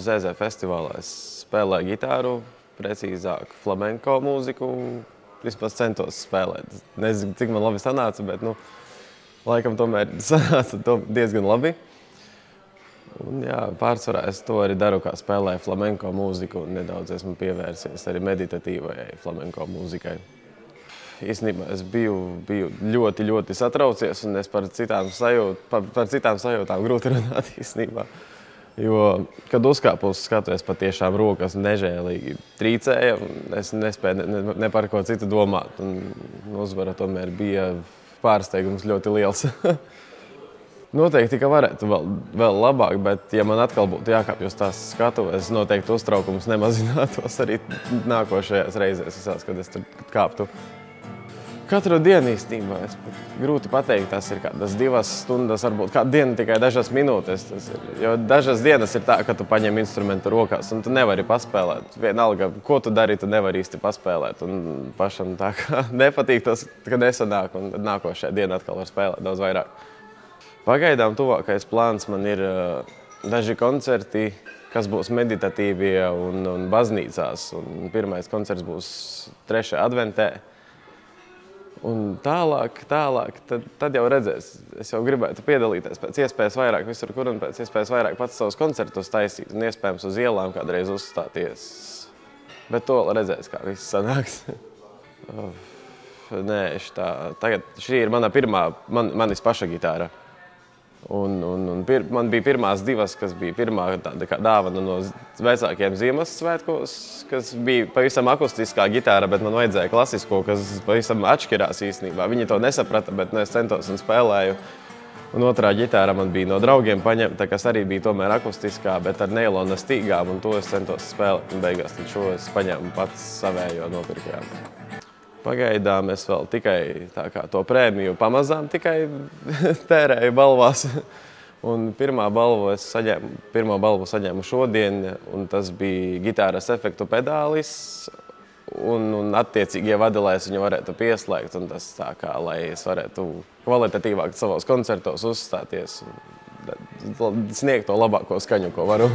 ZZ festivālā es spēlēju gitāru, precīzāk flamenko mūziku, vismaz centos spēlēt. Nezinu, cik man labi sanāca, bet, laikam tomēr sanāca diezgan labi. Un jā, pārsvarā es to arī daru, kā spēlēju flamenko mūziku, un nedaudz esmu pievērsies arī meditatīvajai flamenko mūzikai. Īstenībā es biju ļoti, ļoti satraucies, un es par citām sajūtām grūti runāt īstenībā. Jo, kad uzkāpu uz skatu, es patiešām rokas nežēlīgi trīcēja, un es nespēju ne par ko citu domāt. Un uzvara tomēr bija pārsteigums ļoti liels. Noteikti, ka varētu vēl labāk, bet ja man atkal būtu jākāpj uz tās skatuves, noteikti uztraukums nemazinātos arī nākošajās reizēs, kad es tur kāptu. Katru dienu īstenībā, grūti pateikt, tas ir kādas 2 stundas, varbūt kādu dienu tikai dažas minūtes. Jo dažas dienas ir tā, ka tu paņem instrumentu rokās un tu nevari paspēlēt. Vienalga, ko tu dari, tu nevari īsti paspēlēt. Un pašam tā kā nepatīk tas, ka nesanāk, un nākošajā dienā atkal var spēlēt daudz vairāk. Pagaidām tuvākais plāns man ir daži koncerti, kas būs meditatīvie un baznīcās. Un pirmais koncerts būs 3. adventē. Un tālāk, tad jau redzēs. Es jau gribētu piedalīties pēc iespējas vairāk visur, kur un pēc iespējas vairāk pats savus koncertus taisīt un iespējams uz ielām kādreiz uzstāties. Bet to redzēs, kā viss sanāks. Nē, tagad šī ir manis paša gitāra. Man bija pirmās 2, kas bija pirmā tāda kā dāvana no vecākiem Ziemassvētkos, kas bija pavisam akustiskā gitāra, bet man vajadzēja klasisko, kas pavisam atšķirās īstenībā. Viņi to nesaprata, bet es centos un spēlēju. Un otrā ģitāra man bija no draugiem paņemta, kas arī bija tomēr akustiskā, bet ar neilona stīgām, un to es centos spēlēt. Un beigās tad šo es paņēmu pats savējo nopirkajām. Pagaidām es vēl tikai to prēmiju pamazām tikai tērēju balvās. Un pirmo balvu saņēmu šodien, un tas bija gitāras efektu pedālis. Un attiecīgi ievadilēs viņu varētu pieslēgt, un tas lai es varētu kvalitatīvāk savos koncertos uzstāties un sniegt to labāko skaņu, ko varu.